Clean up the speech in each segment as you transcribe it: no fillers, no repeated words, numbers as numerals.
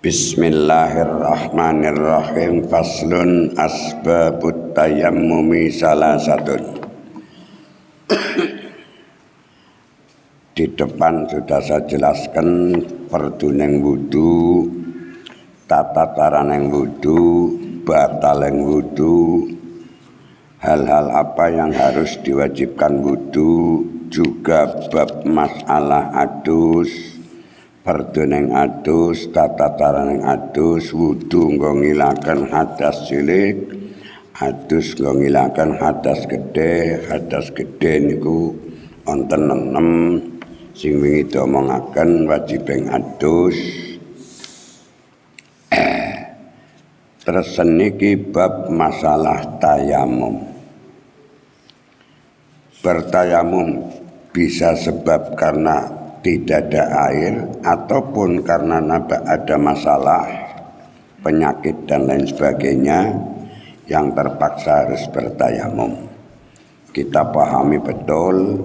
Bismillahirrahmanirrahim. Faslun asbabut tayammumi salasatun. Di depan sudah saya jelaskan perduneng wudu, tata cara neng wudu, batal neng wudu, hal-hal apa yang harus diwajibkan wudu, juga bab masalah adus, perduneng adus, tata cara neng adus, wudu nggo ngilaken hadas cilik, adus nggo ngilaken hadas gede niku wonten 6 sing wingi diomongaken wajibing adus. Terus niki bab masalah tayamum. Bertayamum bisa sebab karena tidak ada air ataupun karena ada masalah penyakit dan lain sebagainya yang terpaksa harus bertayamum. Kita pahami betul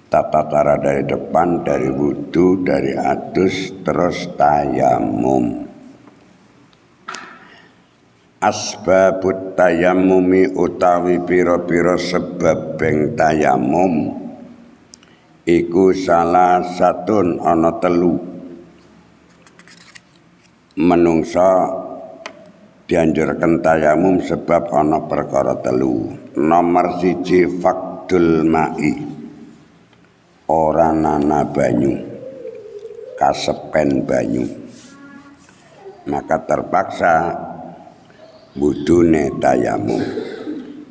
tata cara dari depan, dari wudu, dari adus, terus tayamum. Asbabut tayammumi utawi pira-pira sebab beng tayamum iku salah satun ana 3. Menungsa dianjurkan tayamum sebab ana perkara 3. Nomor 1 fakdul ma'i, ora nana banyu, kasepen banyu, maka terpaksa wudune tayamum.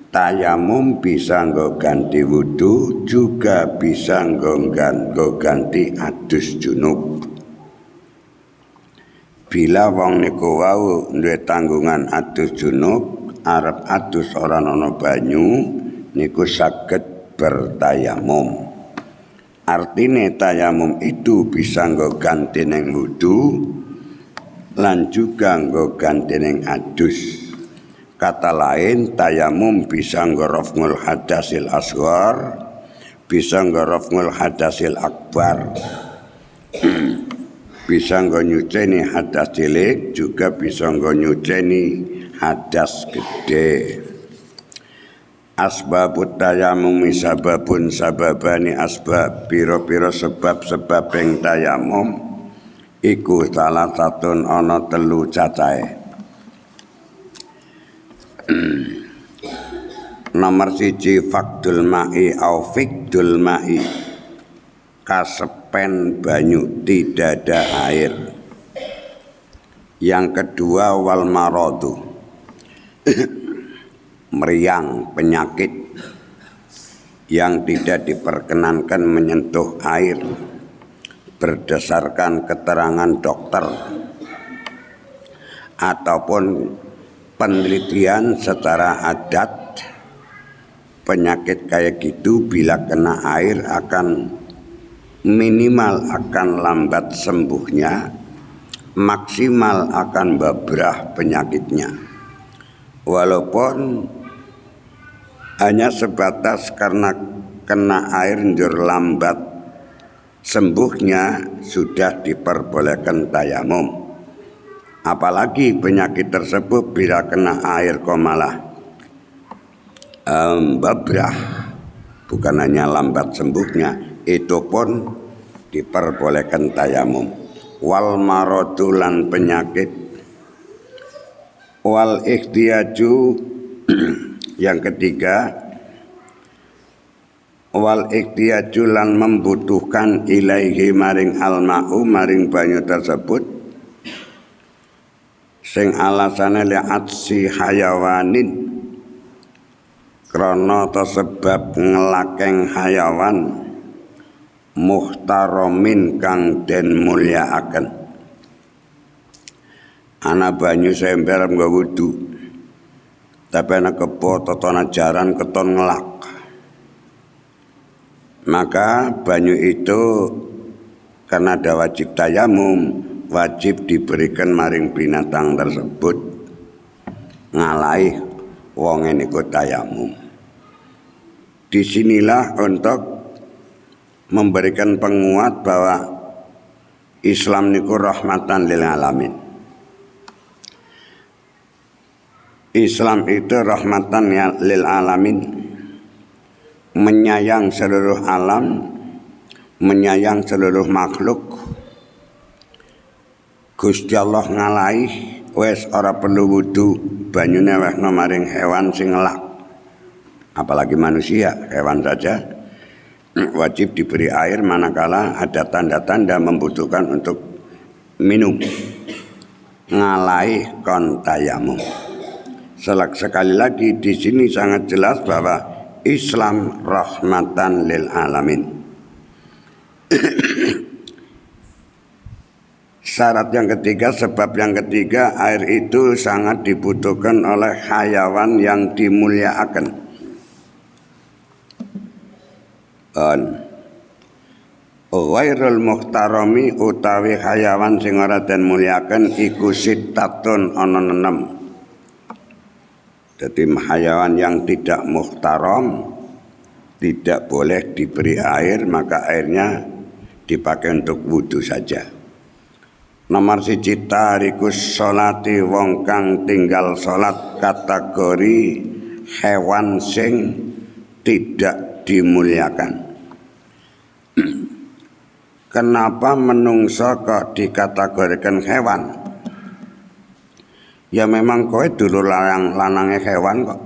Tayamum bisa nggo ganti wudu, juga bisa nggo ganti adus junub. Bila wong niku wau duwe tanggungan adus junub, arep adus ora ana banyu, niku saged bertayamum. Artine tayamum itu bisa nggo ganti ning wudu lan juga nggo ganti ning adus. Kata lain, tayamum bisa nggo raf'ul hadasil asghar, bisa nggo raf'ul hadasil akbar. Bisa nggo nyuceni hadas cilik, juga bisa nggo nyuceni hadas gede. Asbabut tayamum sababun sababani asbab, pira-pira sebab-sebab yang tayamum iku salah satun ana 3 cacahe. Nomor 1 fakdul ma'i au fikdul ma'i, kasepen banyu, tidak ada air. Yang kedua wal maradu, meriang, penyakit yang tidak diperkenankan menyentuh air berdasarkan keterangan dokter ataupun penelitian secara adat. Penyakit kayak gitu bila kena air akan minimal akan lambat sembuhnya, maksimal akan babrah penyakitnya. Walaupun hanya sebatas karena kena air njur lambat sembuhnya, sudah diperbolehkan tayamum. Apalagi penyakit tersebut bila kena air kok malah babrah, bukan hanya lambat sembuhnya, itu pun diperbolehkan tayamum. Wal maradulan penyakit, wal ikhtiyaju yang ketiga, wal ikhtiyaju lan membutuhkan ilaihi maring alma'u maring banyu tersebut, sing alasane li'atsi hayawanin, krana sebab ngelakeng hayawan, muhtaramin kang den mulyakaken. Ana banyu sember nggo wudu, tapi ana kebo totona jaran keton ngelak, maka banyu itu karena ada wajib tayamum, wajib diberikan maring binatang tersebut ngalaih wong niku tayamum. Disinilah untuk memberikan penguat bahwa Islam niku rahmatan lil alamin. Islam itu rahmatan lil alamin, menyayang seluruh alam, menyayang seluruh makhluk. Gusti Allah ngalahi wes ora perlu wudu, banyune wehna maring hewan sing ngelak. Apalagi manusia, hewan saja wajib diberi air manakala ada tanda-tanda membutuhkan untuk minum. Ngalahi kon tayamum. Sekali lagi di sini sangat jelas bahwa Islam rahmatan lil alamin. Syarat yang ketiga, sebab yang ketiga, air itu sangat dibutuhkan oleh hayawan yang dimuliakan. Wairul muhtarami utawi hayawan sing ora den muliakan iku sittatun ana 6. Jadi hayawan yang tidak muhtaram tidak boleh diberi air, maka airnya dipakai untuk wudhu saja. Nomor 1 tarikus sholati wong kang tinggal sholat, kategori hewan sing tidak dimuliakan. Kenapa menungso kok dikategorikan hewan? Ya memang kowe dulur lanange hewan kok.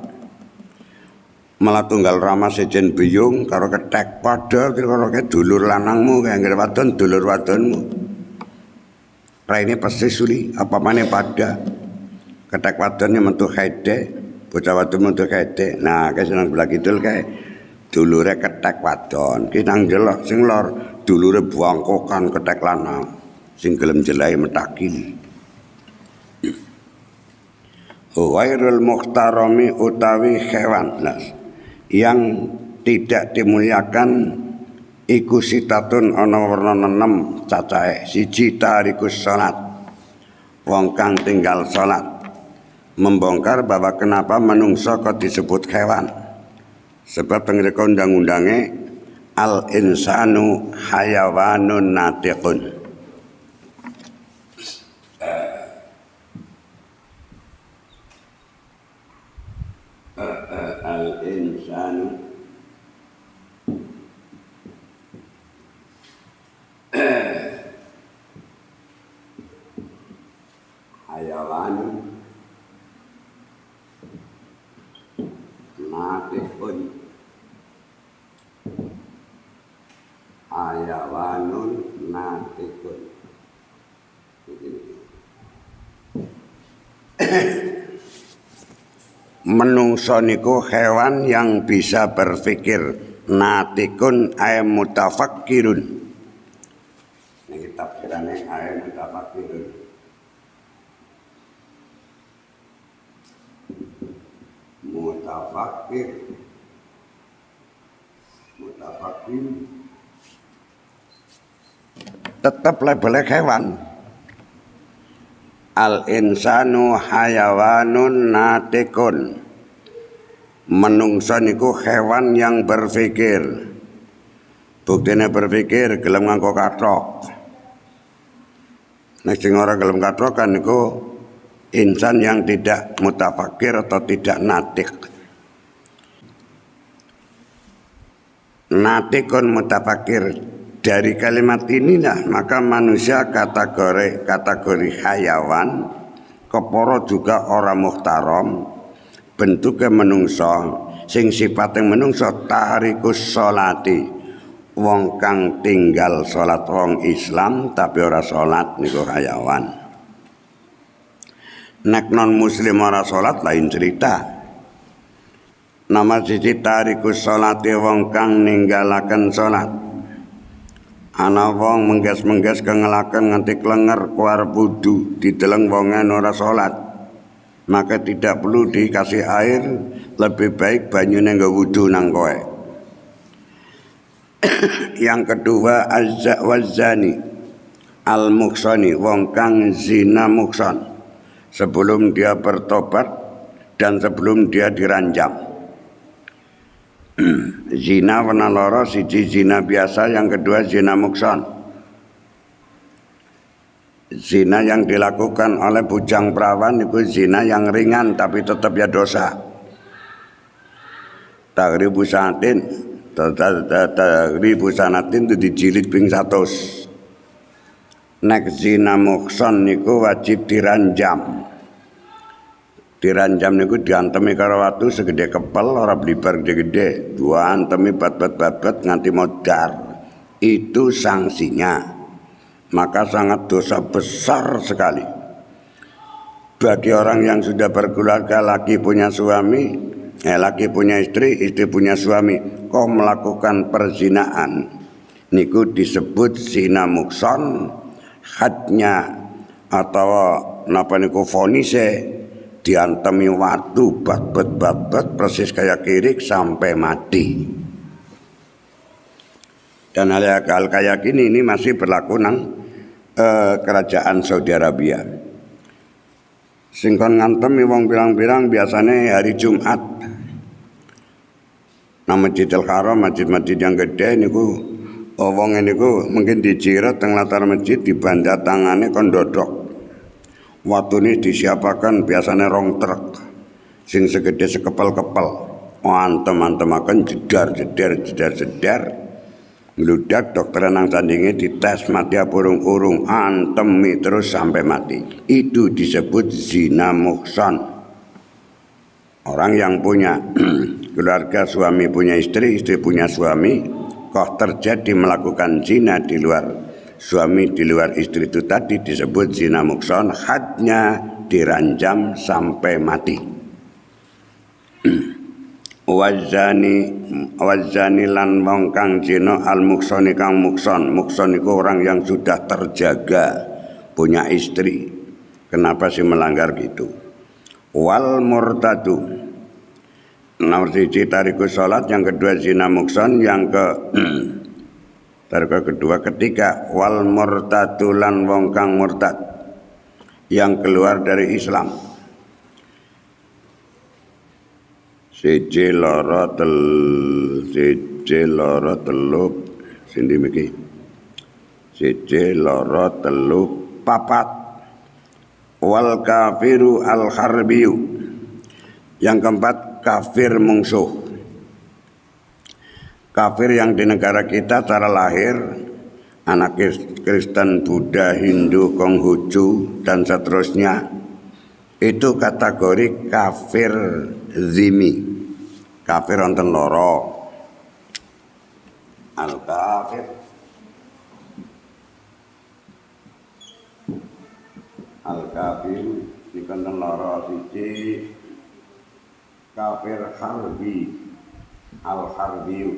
Malah tunggal rama sejen biyung karo ketek padha karo dulur lanangmu kaya anggere wadon dulur wadonmu. Raine persis suli apa maneh padha. Ketek wadonnya metu haide, bocah wadon metu haide. Nah, kae seneng sebelah kidul kae dulure ketek wadon. Ki nang delok sing lor dulure bangkokan ketek lanang. Sing gelem jelahi metakil. Wairul muhtarami utawi hewan yang tidak dimuliakan iku sitatun ana werna 6 cacahe. 1 tarikus salat, wong kang tinggal salat. Membongkar bahwa kenapa menungso kok disebut hewan. Sebab pengreka undang-undange al insanu hayawanun natiqun. Al-insanu hayawanun natiqun. Hayawanun natiqun. Menungso niku hewan yang bisa berpikir. Natikun ay mutafakkirun. Ini tafsirannya ay mutafakkirun. Mutafakkir. Mutafakkir. Tetap labelnya hewan. Al-insanu hayawanun natikun. Menungso niku hewan yang berpikir. Buktine berpikir gelem nganggo kathok. Nek sing ora gelem kathok kan niku insan yang tidak mutafakir atau tidak natik. Natikun mutafakir. Dari kalimat inilah maka manusia kategori hayawan, keporo juga orang muhtaram, bentuknya menungso, sing sifatnya menungso tarikus sholati, wong kang tinggal sholat wong Islam tapi ora sholat niku hayawan. Nek non muslim ora sholat lain cerita. Nomor 1 tarikus sholati wong kang ninggalaken sholat. Ana wong menggas-menggas kengelaken nganti klenger kuar wudu dideleng wonge ora salat. Maka tidak perlu dikasih air, lebih baik banyune nggo wudu nang kowe. Yang kedua azza wazani al-muksani, wong kang zina muksan sebelum dia bertobat dan sebelum dia diranjam. Zina warna loro, siji zina biasa, yang kedua zina muksan. Zina yang dilakukan oleh bujang perawan itu zina yang ringan tapi tetap ya dosa. Tagribu sanatin, tagribu sanatin itu dijilid ping 100. Nek zina mukson niku wajib diranjam. Diranjam niku diantemi karo watu segede kepel ora blibar gede-gede. Dua antemi bat-bat nganti modar. Itu sanksinya. Maka sangat dosa besar sekali bagi orang yang sudah berkeluarga, laki punya suami, laki punya istri, istri punya suami, kok melakukan perzinaan, niku disebut zina mukson. Hadnya atau napa niku fonise diantemi watu bat persis kayak kirik sampai mati. Dan hal kayak gini ini masih berlaku nang kerajaan Saudi Arabia. Sing kon ngantemi wong pirang-pirang biasanya hari Jumat. Nang Masjidil Haram, masjid-masjid yang gede niku wong niku mungkin dijiret teng latar masjid dibanda tangane kon dodok. Watune disiapakan biasanya rong truk sing segede sekepel-kepel. Antem-antemaken jedar. Meludak dokter nang sandinge dites mati urung antemi terus sampai mati. Itu disebut zina mukson. Orang yang punya keluarga, suami punya istri, istri punya suami, kok terjadi melakukan zina di luar suami, di luar istri, itu tadi disebut zina mukson. Hadnya diranjam sampai mati. Wazani lan wong kang zina al muksoni kang mukson iku orang yang sudah terjaga punya istri. Kenapa sih melanggar gitu? Wal murtadu, nomor 1 tariku salat, yang kedua zina mukson, yang kedua ketiga wal murtadu lan wong kang murtad yang keluar dari Islam. Siji loro telu sindi miki. Siji loro telu papat. Wal kafiru al harbiyu. Yang keempat kafir mungsuh. Kafir yang di negara kita cara lahir anak Kristen, Buddha, Hindu, Konghucu dan seterusnya, itu kategori kafir zimi. Kafir wonten loro. Al kafir iki wonten loro. Siji kafir harbi. Al harbi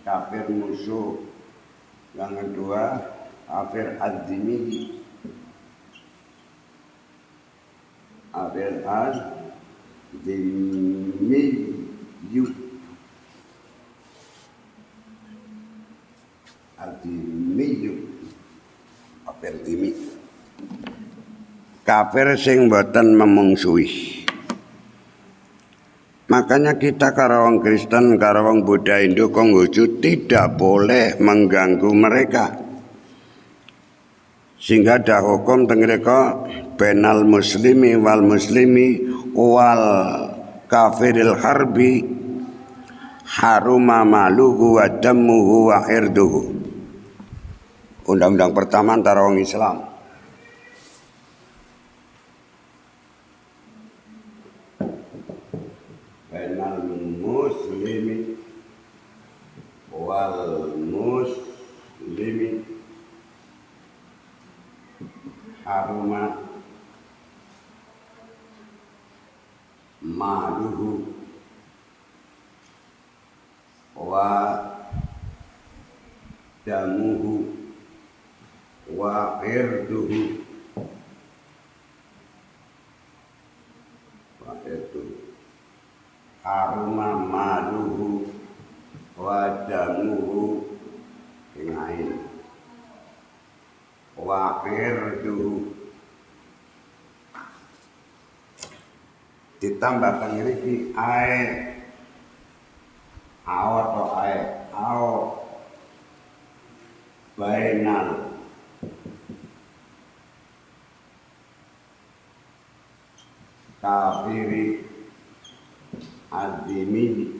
kafir musuh. Yang kedua kafir az-zimi. Kafir az-zimi. Kafir zimi. Kafir sing boten memungsuhi. Makanya kita karo wong Kristen, karo wong Buddha, Hindu, Konghucu tidak boleh mengganggu mereka. Sehingga ada hukum tengreka benal muslimi wal muslimi wal kafiril harbi haruma maluhu wa damuhu wa irduhu. Undang-undang pertama antara wong Islam. Benal muslimi wal muslimi haruma maluhu wa damuhu wa irduhu. Haruma maluhu wa damuhu ingain wa irduhu. Ditambahkan ini ae ao atau ae ao bainal kafiri azimi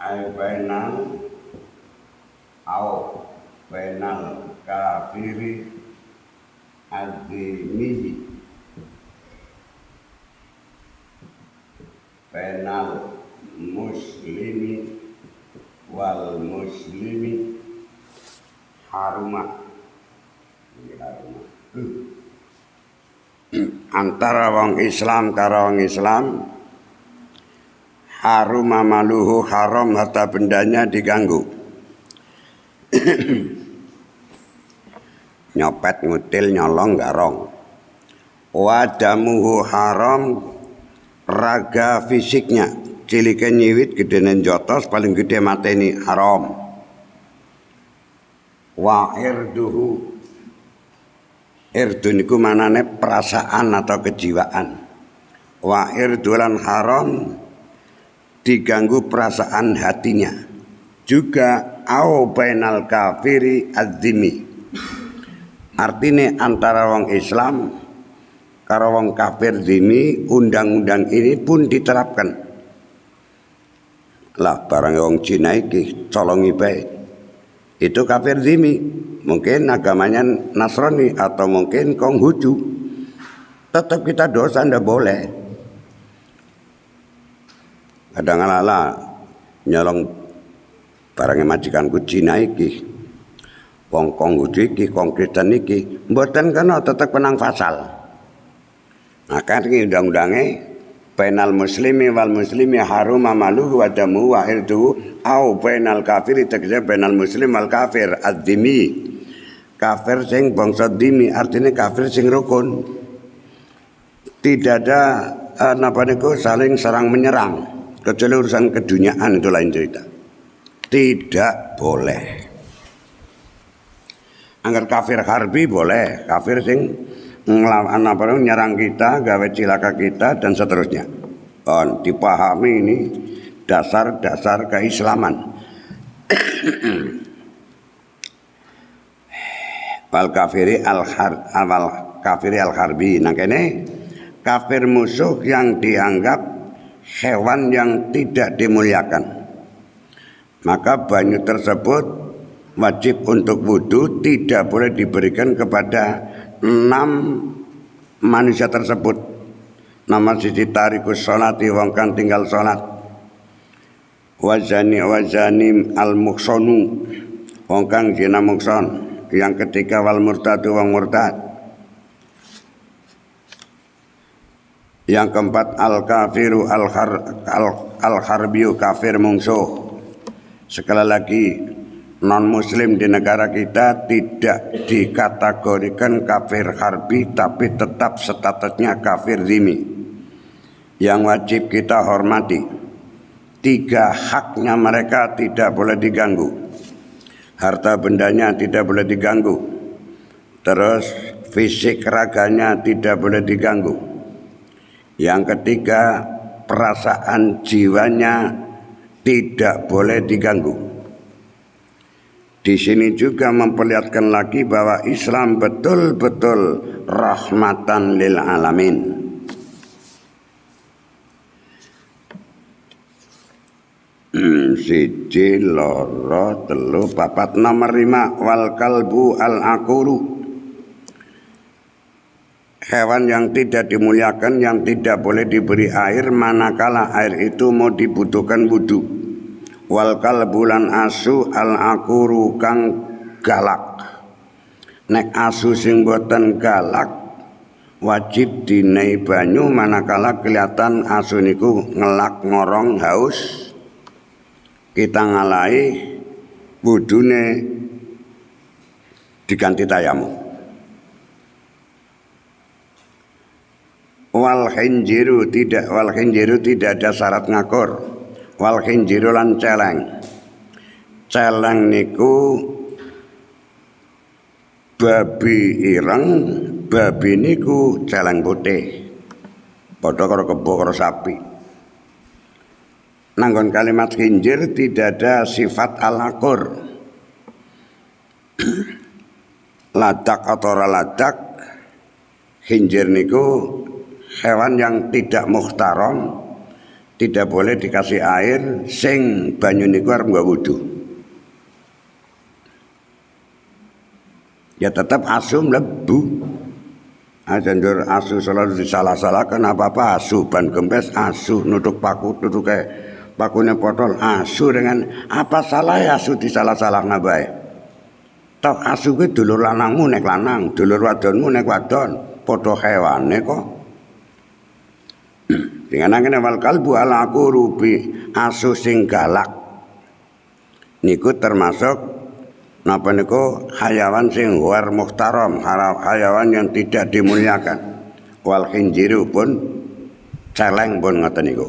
ay bainal au bainal kafiri azimi bainal muslimi wal muslimi haruma antara wong Islam karo wong Islam haruma maluhu haram harta bendanya diganggu nyopet ngutil nyolong garong wadamuhu haram raga fisiknya cilike nyiwit gedenen jotos paling gede mateni haram wa irduhu irdu niku manane perasaan atau kejiwaan wa irdulan haram diganggu perasaan hatinya juga au bainal kafiri adzimi artine antara wong Islam karo wong kafir zimi undang-undang ini pun diterapkan lah barang wong Cina iki colongi bae itu kafir zimi mungkin agamanya Nasrani atau mungkin Konghucu tetap kita dosa ndak boleh kadang ala nyolong barangnya majikanku Cina iki wong Konghucu iki wong Kristen iki mboten kena tetap penang fasal maka ini undang-undangnya bainal muslimi wal muslimi haruma maluhu wa damuhu wa irduhu au bainal kafiri tegese bainal muslim wal kafir adzimi kafir sing bangsa dimi artinya kafir sing rukun tidak ada napa niku saling serang menyerang kecuali urusan keduniaan itu lain cerita tidak boleh anggar kafir harbi boleh kafir sing ngelawan apa nyerang kita gawe cilaka kita dan seterusnya dipahami ini dasar-dasar keislaman wal kafiri al harbi nah kene kafir musuh yang dianggap hewan yang tidak dimuliakan maka banyu tersebut wajib untuk wudu tidak boleh diberikan kepada 6 manusia tersebut nama sisi tarikus sholati wong kang tinggal sholat wazani al muksonu wong kang zina mukson yang ketiga wal murtadu wong murtad yang keempat al kafiru al harbiu kafir mungsuh sekali lagi non muslim di negara kita tidak dikategorikan kafir harbi tapi tetap statusnya kafir zimi yang wajib kita hormati 3 haknya mereka tidak boleh diganggu harta bendanya tidak boleh diganggu terus fisik raganya tidak boleh diganggu yang ketiga perasaan jiwanya tidak boleh diganggu. Di sini juga memperlihatkan lagi bahwa Islam betul-betul rahmatan lil alamin. Siji loro telu papat nomor 5 wal kalbu al akuru hewan yang tidak dimuliakan yang tidak boleh diberi air manakala air itu mau dibutuhkan wudu wal kalbulan asu al akuru kang galak nek asu sing boten galak wajib dinai banyu manakala kelihatan asu niku ngelak ngorong haus kita ngalai wudune diganti tayamum wal khinjiru tidak ada syarat ngakur wal khinjiru lan celeng niku babi ireng babi niku celeng putih padha karo kebo karo sapi nanggon kalimat khinjir tidak ada sifat al-akur ladak atau ora ladak, khinjir niku hewan yang tidak muhtaram, tidak boleh dikasih air, sing banyu niku arep nggo wudu. Ya tetap asu mlebu. Ajanjur asu selalu disalah-salahkan, apa-apa asu, ban gempes asu, nutuk paku, nutuk kayak pakunya potol asu, dengan apa salah ya asu disalah-salah bae. Tok asu kuwi dulur lanangmu nek lanang, dulur wadonmu nek wadon, padha hewane kok. Dengan angin wal kalbu ala aku rupi, asu sing galak niku termasuk napa niku hayawan sing war muhtaram, hayawan yang tidak dimuliakan. Wal khinjiru pun celeng pun ngoten niku.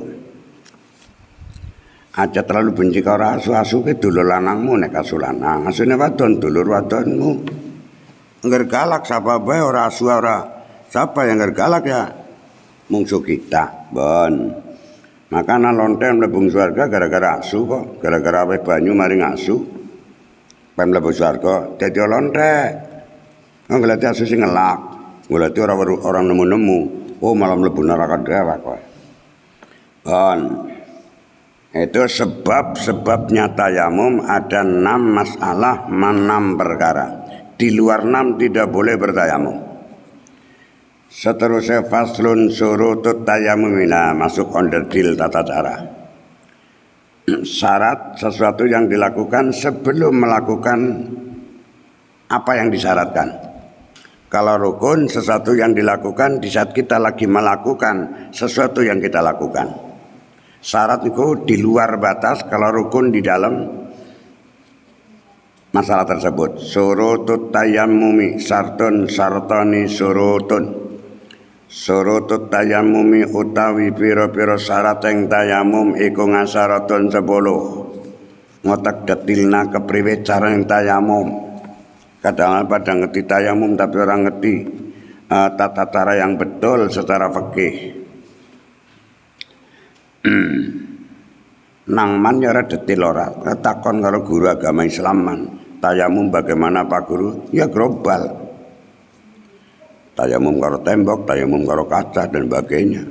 Aja terlalu benci karo asu ke dulur lanangmu nek asu lanang, asune wadon dulur wadonmu. Engger galak sapa bae ora asu ora. Siapa yang engger galak ya mungsuh kita, bon. Makanya lonte mlebu swarga gara-gara asu kok, gara-gara aweh banyu maring asu. Mlebu swarga dadi lonte. Nglati asu sing ngelak, nglati orang nemu-nemu, oh malah mlebu neraka dhewek kok. Bon. Itu sebab-sebabnya tayamum ada 6 masalah, 6 perkara. Di luar 6 tidak boleh bertayamum. Seterusnya faslun surutut tayamumina, masuk onderdil tata cara. Syarat sesuatu yang dilakukan sebelum melakukan apa yang disyaratkan. Kalau rukun sesuatu yang dilakukan di saat kita lagi melakukan sesuatu yang kita lakukan. Syarat itu di luar batas, kalau rukun di dalam masalah tersebut. Surutut tayammumi sartun sartani surutun. Surutut tayammumi utawi pira-pira syarat ing tayamum iku ngasaratun 10. Ngotak detilna kepriwe cara ing tayamum. Kadang pada ngerti tayamum tapi orang ngerti tata cara yang betul secara fikih. Nang man ya ora detil ora. Takon karo guru agama Islam man. Tayamum bagaimana Pak Guru? Ya global. Tayamum karo tembok, tayamum karo kaca dan sebagainya.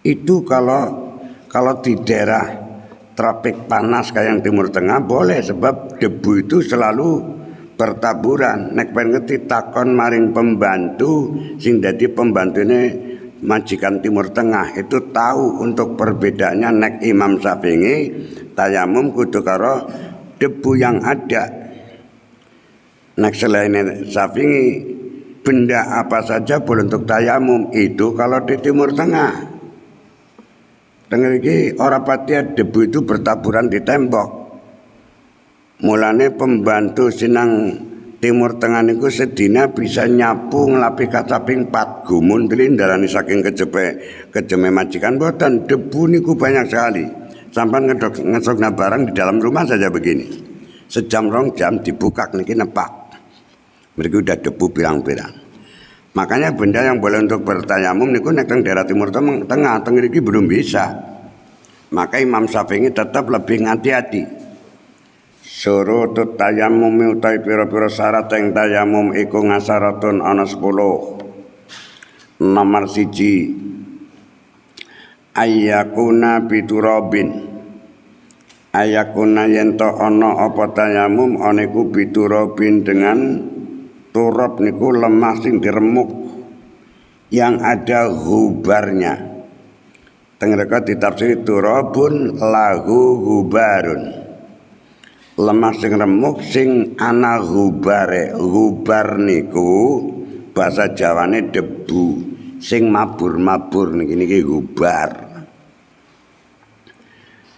Itu kalau di daerah tropik panas kayak yang Timur Tengah boleh, sebab debu itu selalu bertaburan. Nek pengen ngerti takon maring pembantu sing dadi pembantune majikan Timur Tengah itu tahu untuk perbedaannya. Nek Imam Syafi'i tayamum kudu karo debu yang ada. Nek selain Syafi'i benda apa saja boleh untuk tayamum itu kalau di Timur Tengah. Tengah iki ora pati debu itu bertaburan di tembok. Mulane pembantu sinang Timur Tengah niku sedina bisa nyapu nglapi kacaping 4 gumun darani saking kejeme majikan boten. Debu niku banyak sekali. Sampai ngesokna barang di dalam rumah saja begini. Sejam 2 jam dibuka niki nepak. Mereka udah debu pirang-pirang. Makanya benda yang boleh untuk bertayamum niku nek teng daerah Timur Tengah teng iki belum bisa. Maka Imam Syafi'i tetap lebih hati-hati. Surutut tayamum utawi pira-pira syarat ing tayamum iku ngasaratun ana 10. Nomor 1 ayyakuna biturabin. Ayyakuna yen to ana apa tayamum ana iku biturabin dengan turab niku lemah sing diremuk yang ada gubarnya. Tengreka ditafsiri turabun lahu gubarun. Lemah sing remuk sing ana gubare. Gubar niku bahasa Jawane debu sing mabur-mabur niki gubar.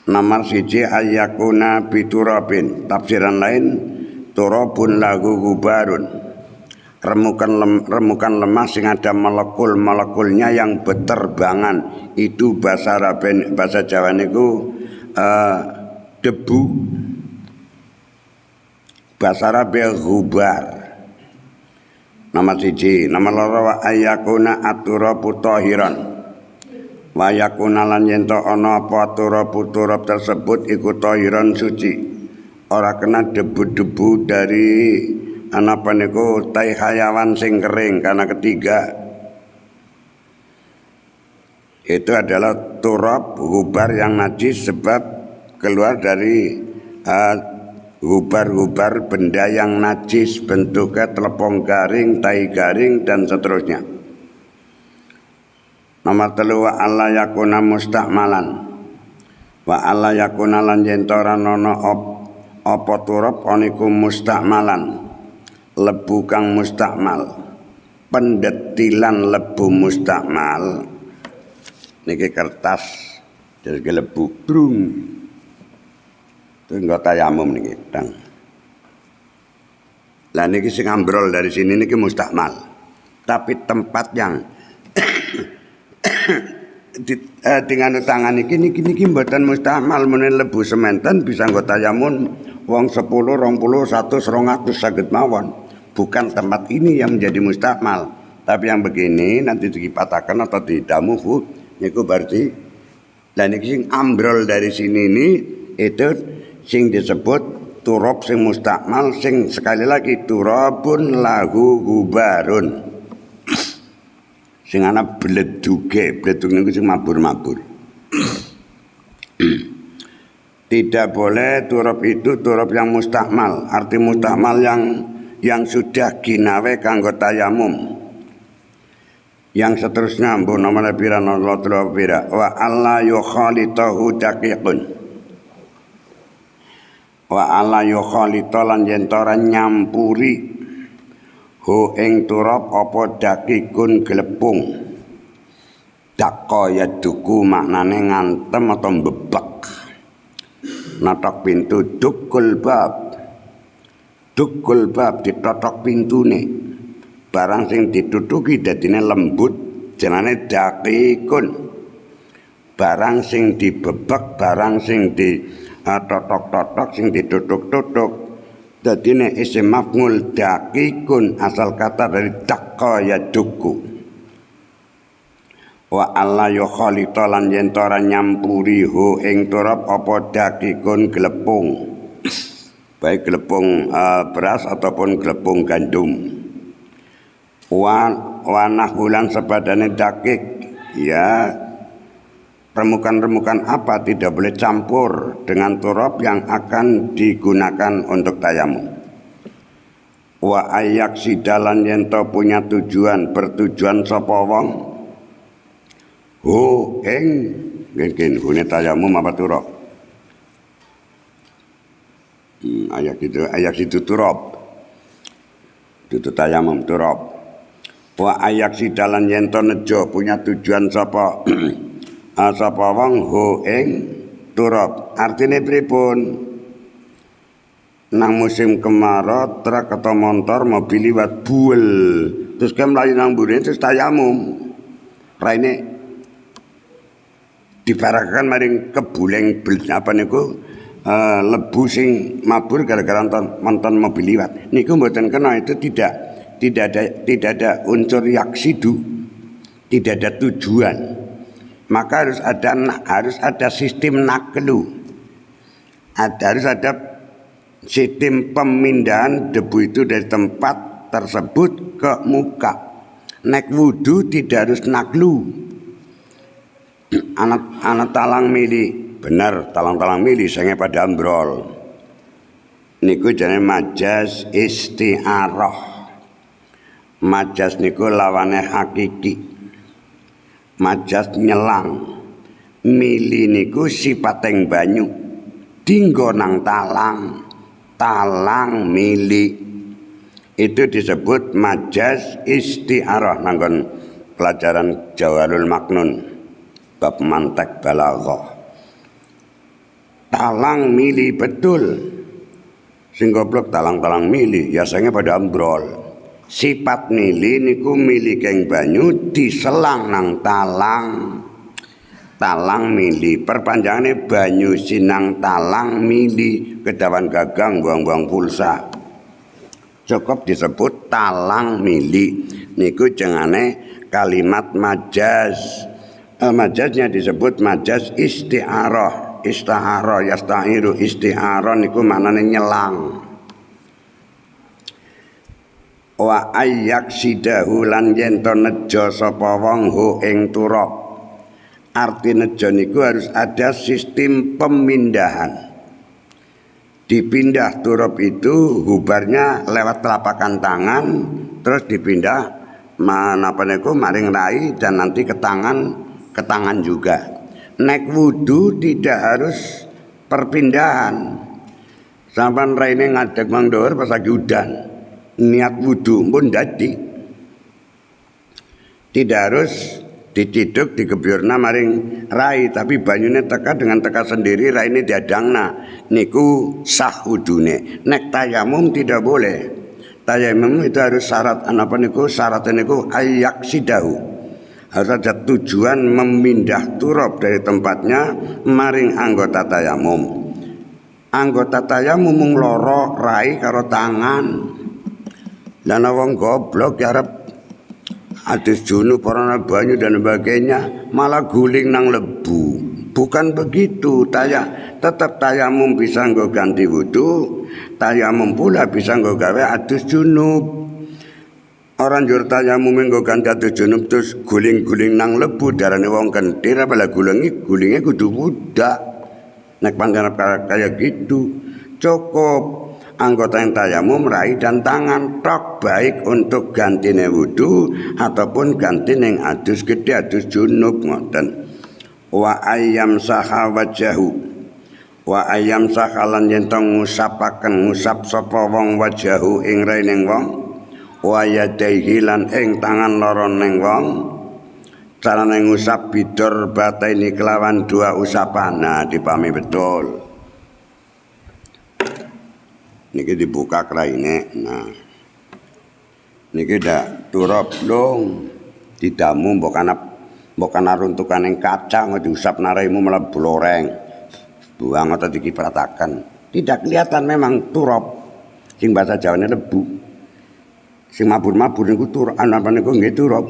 Nomor 1 ayyakuna biturabin. Tafsiran lain turabun lahu gubarun. Remukan lemah sing ada molekul-molekulnya yang beterbangan. Itu bahasa Jawa niku debu. Bahasa Arab gubar. Nomor 1. Nomor 2 ayyakuna aturabu tahiran. Wa yakuna lan yen to ana apa aturabu turab tersebut iku tahiran suci. Ora kena debu-debu dari anapa niku tai hayawan sing kering. Karena ketiga itu adalah turab, gubar yang najis sebab keluar dari gubar-gubar benda yang najis, bentuknya telepong garing, tai garing dan seterusnya. Nomor 3 wa alla yakuna mustakmalan. Wa alla yakuna lan yen ora ana apa turab oniku mustakmalan. Lebu kang mustakmal. Pendetilan lebu mustakmal. Niki kertas dari lebu brung. Itu enggak tayamum niki, Dang. Lah niki sing ambrol dari sini niki mustakmal. Tapi tempat yang dengan tangan niki mboten mustakmal, menen lebu sementen bisa nggo tayamum wong 10, 20, 100, 200 saged mawon. Bukan tempat ini yang menjadi mustakmal, tapi yang begini nanti dipatahkan atau didamu niku berarti. Dan niki sing ambrol dari sini ini itu sing disebut turab sing mustakmal, sing sekali lagi turabun lahu gubarun. Sing ana bleduge, bledug niku sing mabur-mabur. Tidak boleh turab itu turab yang mustakmal. Arti mustakmal yang sudah ginawe kanggo tayamum. Yang seterusnya mbok nomor pira nomor pira wa alla yukhalitahu daqiqun. Wa alla yukhalita lan yen ora nyampuri hu ing turab apa daqiqun glepung. Daqa ya duku maknane ngantem atau mbebek. Natok pintu dukul bab. Dukul bab ditotok pintune. Barang sing ditutuki dadine lembut jenenge daqiqun. Barang sing dibebek, barang sing totok-totok, sing ditutuk-tutuk dadine isim maf'ul daqiqun, asal kata dari daqqa yaduku. Wa alla yukhalita lan yen ora nyampuri hu ing turab apa daqiqun glepung. Baik glepung beras ataupun glepung gandum. Wanah bulan sepadane dakik, ya remukan-remukan apa tidak boleh campur dengan turab yang akan digunakan untuk tayamum. Wa ayak sidalan yen to punya tujuan, bertujuan sapa wong hu ing ngene gune tayamum apa turab. Ayak itu turab. Itu tayamum turab. Wa ayak sidalan yen to nejo punya tujuan sapa sapa wong ho ing turab. Artine pripun? Nang musim kemarau truk atau motor mobil liwat buel terus ke mlayu nang mburi terus tayamum. Raine dibarakaken maring kebuleng apa niku lebu sing mabur gara-gara nonton mobil liwat. Niku mboten kena, itu tidak ada unsur yaksidu, tidak ada tujuan. Maka harus ada sistem naklu. Harus ada sistem pemindahan debu itu dari tempat tersebut ke muka. Nek wudu tidak harus naklu. Anak talang mili, benar talang-talang mili sange pada ambrol. Niku jenenge majas isti'arah. Majas niku lawane hakiki. Majas nyelang. Mili niku sipating banyu. Dinggo nang talang. Talang mili. Itu disebut majas isti'arah nanggon pelajaran Jawharul Maknun bab mantek balaghah. Talang mili betul. Sing goblok talang-talang mili ya sange pada ambrol. Sifat mili niku mili keng banyu diselang nang talang. Talang mili perpanjangane banyu sinang talang mili, kedawan gagang buang-buang pulsa. Cukup disebut talang mili. Niku jengane kalimat majaz. Majaznya disebut majaz isti'arah. Isti'arah yasta'iru isti'arah niku maknane nyelang. wa ayyak sidahu lan yen to nejo sapa wong hu ing turab. Arti nejo niku harus ada sistem pemindahan. Dipindah turab itu hubarnya lewat telapakan tangan, terus dipindah maring rai dan nanti ke tangan juga. Nek wudu tidak harus perpindahan. Sampan raine ngadeg mang dhuwur pas lagi udan. Niat wudu pun dadi. Tidak harus diciduk dikebyurna maring rai, tapi banyune teka dengan teka sendiri raine diadangna. Niku sah wudune. Nek tayamum tidak boleh. Tayamum itu harus syarat syaratnya niku ayyak sidahu. Harus ada tujuan memindah turab dari tempatnya maring anggota tayamum. Anggota tayamum mung loro rai karo tangan. Lan wong goblok ya arep adus junub ora banyu dan sebagainya malah guling nang lebu. Bukan begitu. Tetap tayamum bisa nggo ganti wudu, tayamum pula bisa nggo gawe adus junub. Orang njur tayamum nggo ganti adus junub terus guling-guling nang lebu darane wong kentir apalah gulingnya kudu budak. Nek pancen kayak gitu cukup anggota yang tayamum rai dan tangan tok, baik untuk gantine wudu ataupun gantine adus gede adus junub ngoten. Wa ayyam saha wajahu wa ayyam sahalan yen tong ngusapaken ngusap sapa wong wajahu ing raining wong wa yadaihi lan ing tangan loro ning wong. Carane ngusap bidor bata ini kelawan dua usapan. Nah, dipahami betul. Niki dibuka kraine. Nah. Niki dak turap dong. Didamu mbok ana runtukan ing kaca diusap naraimu malah bloreng. Buang atau dikipratakan. Tidak kelihatan memang turap. Sing bahasa Jawane lebu. Sing mabur-mabur niku apa niku nggih turap.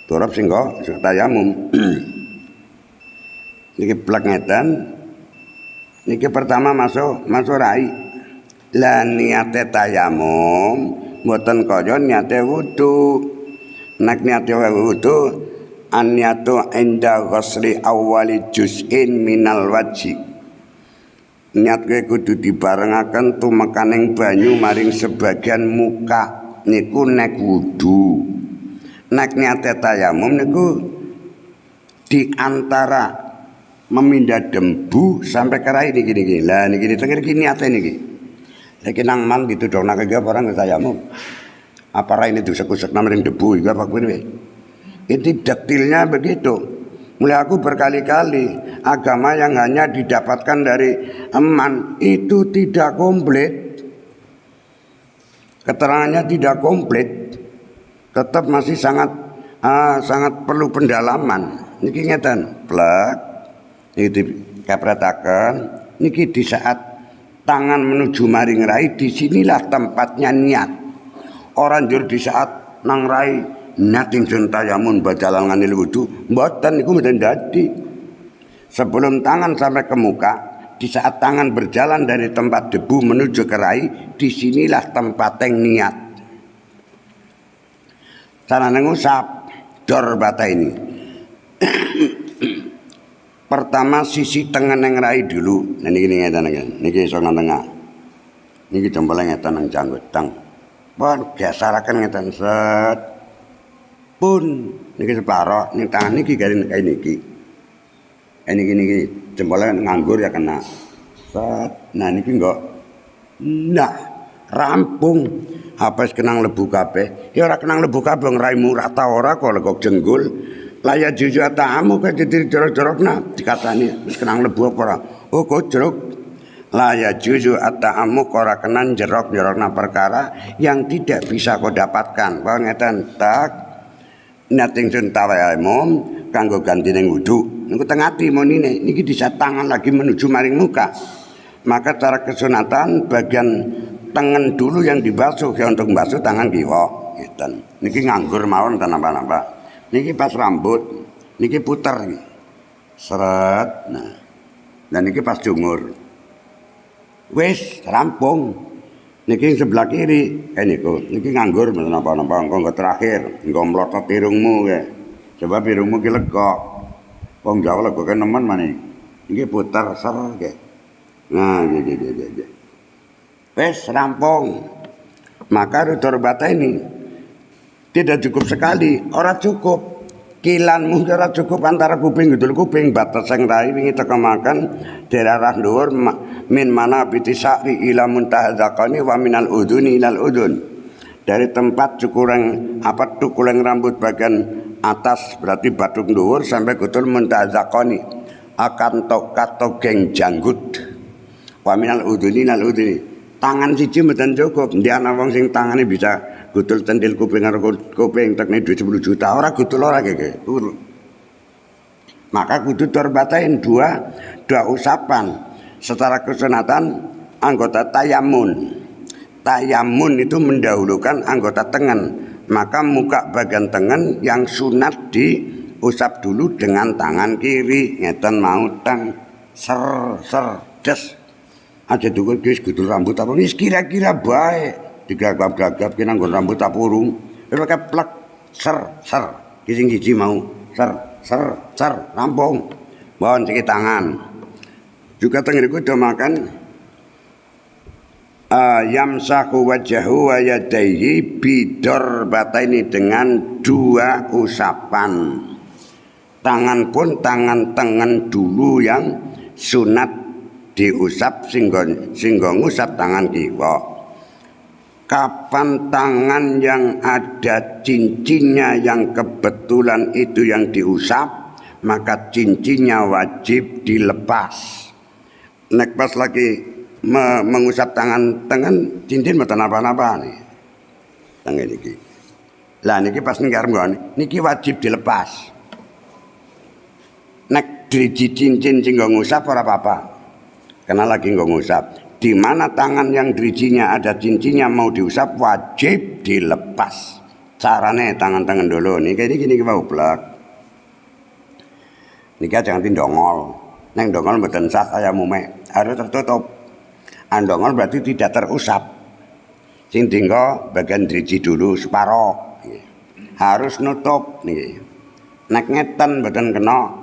Turap sing kok tayamum. Niki plek ngeten. Niki pertama masuk rai. Lah niate tayamum mboten kaya niate wudu. Nek niate wudu an-niyatu inda ghusli awwali juz'in minal wajhi. Niat kowe kudu dibarengaken tumekaning banyu maring sebagian muka niku nek wudu. Nek niate tayamum niku di antara memindah dembu sampai ke rai niki. Lah niki tengger iki niate niki. Lek nang man ditudonake ge orang tayamum. Apa rai ini diusek-usek namanya debu iki apa kuwi. Itu detailnya begitu. Mulai aku berkali-kali agama yang hanya didapatkan dari eman itu tidak komplit. Keterangannya tidak komplit. Tetap masih sangat perlu pendalaman. Niki ngeten, plek iki dikepretaken niki di saat tangan menuju maring rai, disinilah tempatnya niat. Orang jur di saat nang rai niat ingsun tayamun badalan nganil wudu, mboten niku mboten dadi. Sebelum tangan sampai ke muka, di saat tangan berjalan dari tempat debu menuju ke rai, disinilah tempat yang niat. Cara ngusap dor bata ini. Pertama sisi tengah neng rai dulu. Nah niki ngeten niki iso nang tengah. Niki jempol ngeten nang janggutang. Pun gesaraken ngeten set. Pun niki separo ning tangan niki garing kae niki. Niki jempolnya nganggur ya kena. Set. Nah niki enggak. Nah, rampung. Apa kenang lebu kabeh? Ya ora kenang lebu kabeh ngraimu rata ora kok legok jenggul. Laya juju atamu kok dadi jorok-jorokna dikatani wis kenang lebu apa ora? Oh kok jeruk. Laya juju atamu kok ora kenan jerok-jerokna perkara yang tidak bisa kau dapatkan. Kok ngeten tak nating sun tawayamum kanggo ganti ning wudu. Niku teng ati monine niki bisa tangan lagi menuju maring muka. Maka cara kesunatan bagian tangan dulu yang dibasuh ya untuk membasuh tangan kiwa ngeten. Niki nganggur mawon enten napa-napa. Niki pas rambut, niki puter seret. Nah. Dan niki pas jumur. Wis rampung. Niki sebelah kiri, niku. Niki nganggur mboten napa-napa, engko terakhir, engko mlotot irungmu ke. Coba irungmu ki lega. Wong Jawa lega kan nemen maneh. Niki puter ser ke. Nah, nggih. Wes rampung. Maka tutur bata ini tidak cukup sekali, ora cukup. Kilanmu ora cukup antara kuping ngidul kuping batas sing rai wingi teka makan daerah dhuwur min mana bitisari ila muntaha zakani wa minal uduni ilal udun. Dari tempat tukuling rambut bagian atas berarti batuk dhuwur sampai kutul muntaha zakani akan tokat geng janggut. Wa minal uduni ilal uduni. Tangan siji mboten cukup, ndi ana wong sing tangane bisa gutul cendil kuping karo kuping tekne duit 10 juta ora gutul ora keke. Maka kudu terbatain dua usapan secara kesunatan anggota tayamun. Tayamun itu mendahulukan anggota tengen. Maka muka bagian tengen yang sunat diusap dulu dengan tangan kiri. Ngeten mau tang ser des. Aja dukul guys gutul rambut apa wis kira-kira bae. Digagap-gagap ki nang rambut tak urung. Wis pakai plek ser kising siji mau ser rampung. Mohon ceki tangan. Juga tengeriku do makan yamsahu wajahu wa yadayhi bidor bata ini dengan dua usapan. Tangan pun tangan tengen dulu yang sunat diusap singgo ngusap tangan kiwa. Kapan tangan yang ada cincinnya yang kebetulan itu yang diusap, maka cincinnya wajib dilepas. Nek pas lagi mengusap tangan cincin mboten napa-napa nih. Tangan niki. Lah niki pas ning ngarep niki wajib dilepas. Nek driji cincin sing ngusap ora apa-apa. Karena lagi ngusap. Di mana tangan yang drijinya ada cincinnya mau diusap wajib dilepas. Carane tangan-tangan dulu nih kayak gini mau blak. Nika jangan tindongol. Neng dongol mboten sah kaya mume. Harus tertutup. Andongol berarti tidak terusap. Sing dinggo bagian driji dulu separoh. Harus nutup nih. Nek ngeten mboten kena.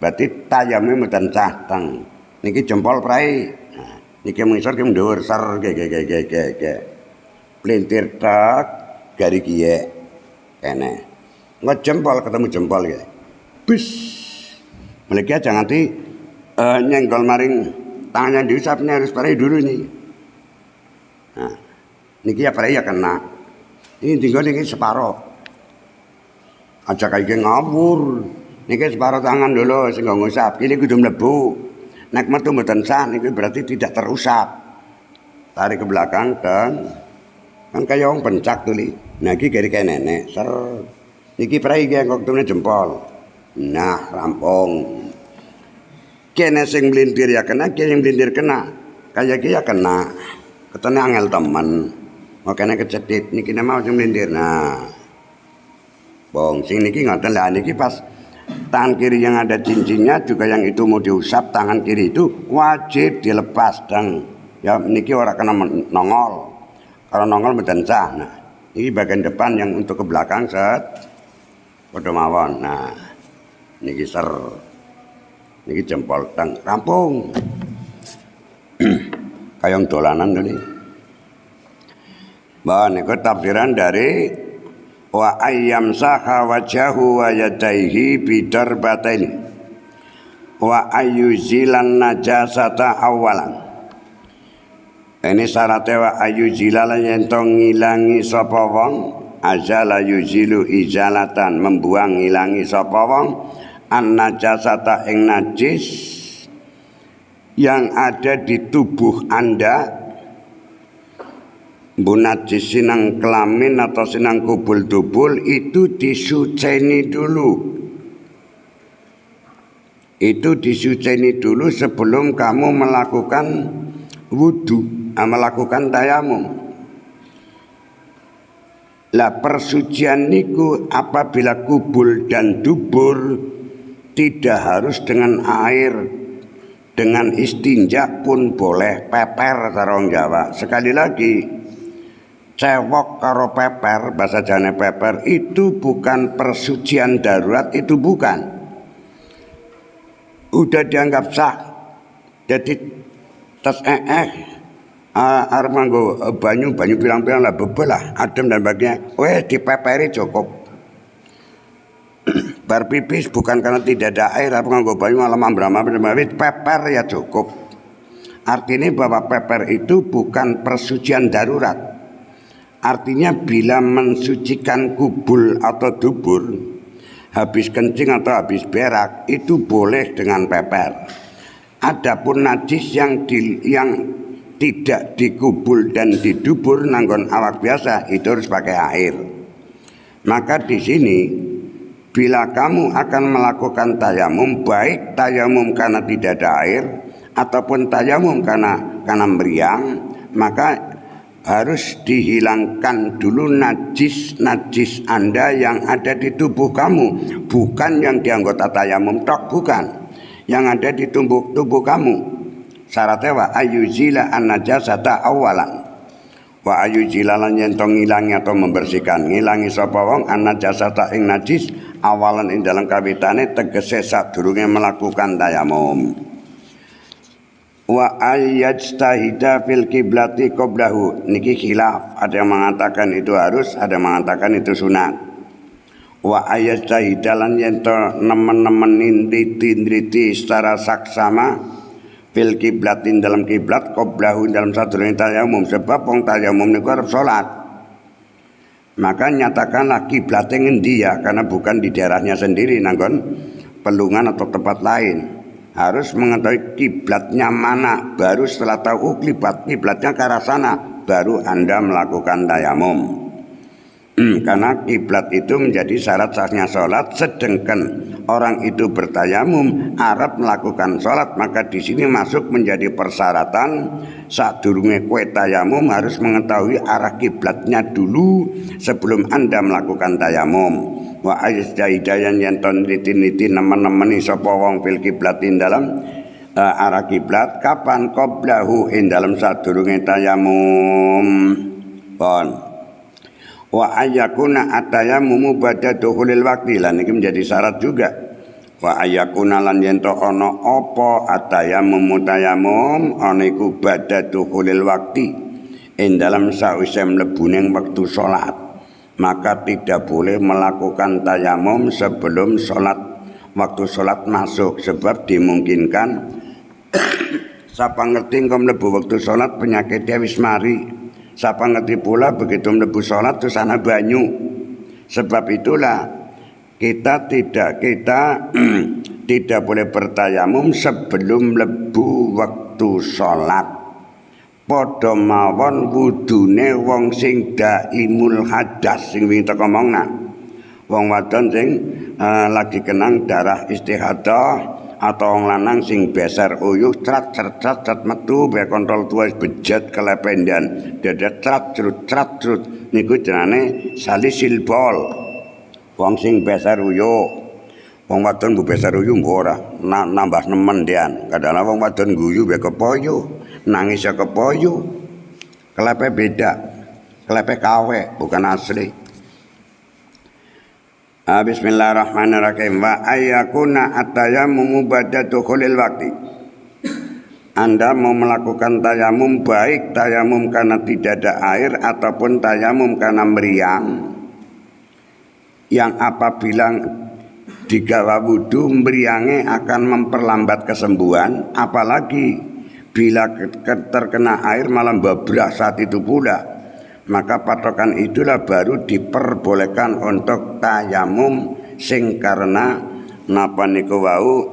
Berarti tayame mboten sah teng. Niki jempol prai. Nah, niki mengisor ki ndhuwur ser ge. Plintir tak gari kiye. Kene. Engko jempol ketemu jempol ya. Bis. Mleki aja nganti nyenggol maring tangannya diusapnya harus prai dulu nih. Nah, niki ya prai ya kena. Ini tinggal niki separoh. Aja kayak ngawur. Niki separoh tangan dulu sing ngusap. Ini kudu mlebu. Nek metu mboten sah niku berarti tidak terusap. Tarik ke belakang dan kan kaya wong pencak tuli. Nah iki gari kaya nenek. Ser. Niki prai ki ngoktune jempol. Nah, rampung. Kene sing mlintir ya kena, kene sing mlintir kena. Kaya ki ya kena. Ketene angel temen. Makane kecedhit niki mau sing mlintir. Nah. Bong sing niki ngoten lah niki pas tangan kiri yang ada cincinnya juga yang itu mau diusap tangan kiri itu wajib dilepas dan ya niki ora kena nongol. Kalau nongol mboten sah. Nah, ini bagian depan yang untuk ke belakang set padha mawon. Nah, niki ser. Niki jempol teng rampung. Kayong dolanan tadi. Bah niku tafsiran dari wa ayyam saha wajahu wa yadaihi bidarbataini wa ayyuzilan najasata awalan. Ini syaratnya wa ayyuzilala yen to ngilangi sapa wong azala yuzilu izalatan membuang ngilangi sapa wong an najasata ing najis yang ada di tubuh Anda. Najis sinang kelamin atau sinang kubul-dubul itu disuceni dulu. Itu disuceni dulu sebelum kamu melakukan wudu, melakukan tayamum. Lah persucian niku apabila kubul dan dubur tidak harus dengan air Dengan istinja pun boleh, peper cara wong Jawa. Sekali lagi, cewok karo peper, bahasa Jawa peper itu bukan persucian darurat, itu bukan. Udah dianggap sah. Jadi tes arep nganggo banyu pirang-pirang lah bebel lah, adem dan sebagainya. Dipeperi cukup. Bar pipis bukan karena tidak ada air, apa nganggo banyu malah mambram-mambram, peper ya cukup. Artinya bahwa peper itu bukan persucian darurat. Artinya bila mensucikan kubul atau dubur, habis kencing atau habis berak, itu boleh dengan peper. Adapun najis yang tidak dikubul dan didubur nanggon awak biasa, itu harus pakai air. Maka di sini bila kamu akan melakukan tayamum, baik tayamum karena tidak ada air ataupun tayamum karena meriang, maka harus dihilangkan dulu najis Anda yang ada di tubuh kamu, bukan yang di anggota tayamum tok, bukan, yang ada di tubuh kamu. Syaratnya wa ayuzila an-najasata awalan. Wa ayuzila lan yen to ngilangi atau membersihkan, ngilangi sapa wong an-najasata ing najis awalan ing dalam kawitane, tegese sadurunge melakukan tayamum. Wa ayyajtahida fil kiblati qablahu. Niki khilaf, ada yang mengatakan itu harus, ada yang mengatakan itu sunat. Wa ayyajtahida lan yen to nemen-nemen nriti secara saksama fil kiblatin dalam kiblat qablahu dalam sadurunge tayamum, sebab wong tayamum niku arep salat. Maka nyatakanlah kiblatnya ngendi ya, karena bukan di daerahnya sendiri nanggon pelungan atau tempat lain. Harus mengetahui kiblatnya mana, baru setelah tahu kiblatnya ke arah sana, baru Anda melakukan tayamum. Karena kiblat itu menjadi syarat sahnya sholat, sedangkan orang itu bertayamum arep melakukan sholat, maka di sini masuk menjadi persyaratan sadurunge kowe tayamum harus mengetahui arah kiblatnya dulu sebelum Anda melakukan tayamum. Wa ayyajahidayan yen ton niti-niti nemen-nemeni sapa wong fil kiblatin dalam arah kiblat, kapan qablahu ing dalam sadurunge tayamum. Pon wa ayyakuna atayamumu ba'da dukhulil waqti, lan iki menjadi syarat juga. Wa ayyakuna lan yen to ana apa atayamumu tayamum ana iku ba'da dukhulil waqti ing dalam sawise mlebuning wektu salat, maka tidak boleh melakukan tayamum sebelum salat, waktu salat masuk, sebab dimungkinkan sapa ngerti engko mlebu wektu salat penyakitnya wis mari. Siapa ngerti pula begitu mlebu sholat terus ana banyu. Sebab itulah kita tidak boleh bertayamum sebelum mlebu waktu sholat. Padha mawon wudune wong sing daimul hadas, sing wingi tak omongna. Wong wadon sing lagi kenang darah istihadah, atau wong lanang sing beser uyuh trat metu be kontrol tua bejat kelependan dadak trat cerut niku jenenge salisil bol. Wong sing beser uyuh, wong wadon bu beser uyuh ora nambah nemen dean, kadang wong wadon guyu be kepoyo, nangis ya kepoyo, kelepe beda, kelepe kawe bukan asli. Bismillahirrahmanirrahim. Wa ayyakuna at-tayammumu ba'da dukhulil waqti. Anda mau melakukan tayamum, baik tayamum karena tidak ada air ataupun tayamum karena meriang, yang apabila digawa wudu meriange akan memperlambat kesembuhan, apalagi bila terkena air malah babras saat itu pula, maka patokan itulah baru diperbolehkan untuk tayamum sing karena napa niku wau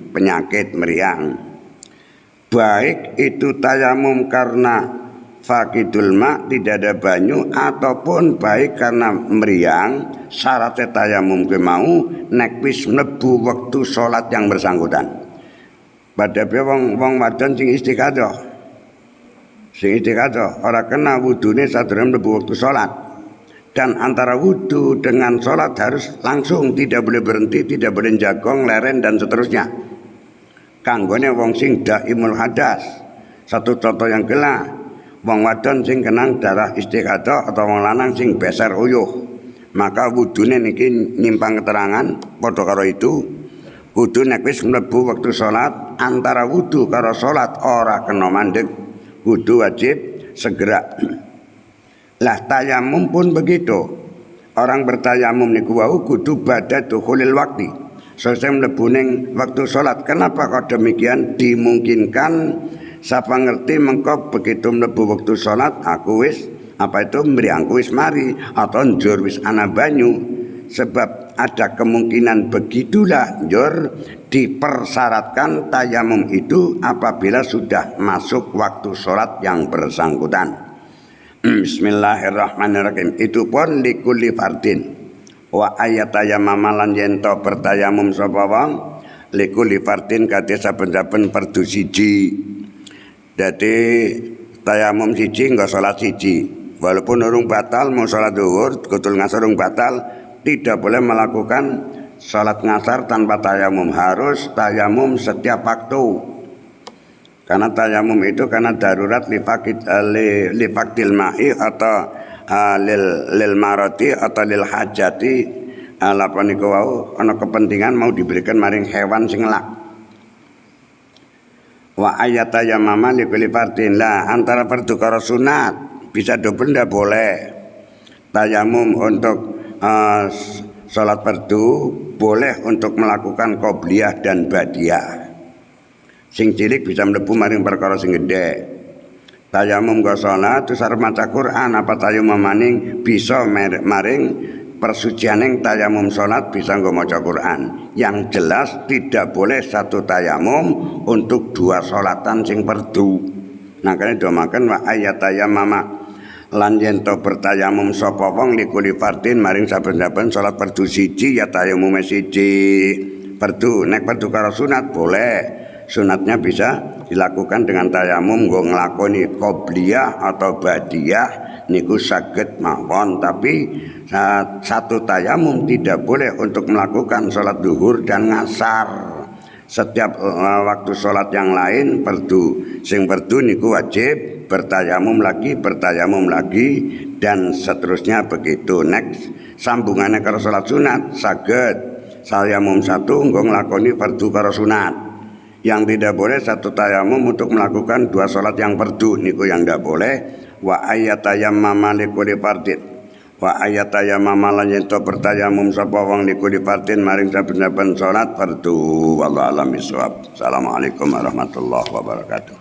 penyakit meriang. Baik itu tayamum karena fakidul ma, tidak ada banyu, ataupun baik karena meriang, syaratnya tayamum ke mau nek wis mlebu waktu sholat yang bersangkutan. Pada wong wadon sing istiqadah, orang kena wudune sadurunge mlebu waktu sholat, dan antara wudu dengan sholat harus langsung, tidak boleh berhenti, tidak boleh jagong, leren dan seterusnya. kanggone wong sing daimul hadas. Satu contoh yang gela, wong wadon sing kenang darah istihadah atau wong lanang sing beser uyuh. Maka wudune niki nyimpang keterangan padha karo itu. Kudu nek wis mlebu wektu salat antara wudu karo salat ora kena mandeg. Kudu wajib segera. Lah tayamum pun begitu. Orang bertayamum niku wau kudu ba'da dukhulil waqti. Selesai mlebu ning waktu salat. Kenapa kok demikian? Dimungkinkan sapa ngerti mengko begitu mlebu waktu salat aku wis mriyangku wis mari atau njur wis ana banyu. Sebab ada kemungkinan begitulah njur dipersyaratkan tayamum itu apabila sudah masuk waktu salat yang bersangkutan. Bismillahirrahmanirrahim. Itu pun likulli fardin. Wa ayatayamama lan yen to bertayamum sapa wong likulli fardin kate saben-saben perdu siji. Dadi tayamum siji nggo salat siji. Walaupun urung batal mau salat zuhur, kutul ngasar urung batal, tidak boleh melakukan salat ngasar tanpa tayamum. Harus tayamum setiap waktu. Karena tayamum itu karena darurat lifaktil ma'i atau lil marati atau lil hajati apa niku wau ana kepentingan mau diberikan maring hewan sing lak. Wa ayatayamama likulli fardin lah antara fardu karo sunat bisa double ndak boleh. Tayamum untuk salat fardu boleh untuk melakukan qobliyah dan badiah. Sing cilik bisa mlebu maring perkara sing gedhe. Tayamum go salat terus arep maca Quran apa tayamum maning bisa maring persucianing tayamum salat bisa nggo maca Quran. Yang jelas tidak boleh satu tayamum untuk dua salatan sing fardu. Nah kene domaken wa ayatayamama lan yen to bertayamum sapa wong likuli fardin maring saben-saben salat fardu siji ya tayamum siji. Fardu nek fardu karo sunat boleh. Sunatnya bisa dilakukan dengan tayamum nggo nglakoni qobliyah atau badiah niku saged mawon, tapi satu tayamum tidak boleh untuk melakukan salat zuhur dan ngasar. Setiap waktu salat yang lain fardu, sing fardu niku wajib bertayamum lagi dan seterusnya begitu. Next sambungannya karo salat sunat saged tayamum satu nggo nglakoni fardu karo sunat. Yang tidak boleh satu tayamum untuk melakukan dua salat yang fardu niku yang tidak boleh. Wa ayatayammama likulli fardin. Wa ayatayammama lan yen to bertayamum sapa wong likulli fardin maring saben-saben salat fardu. Wallahu a'lam bishawab. Assalamualaikum warahmatullahi wabarakatuh.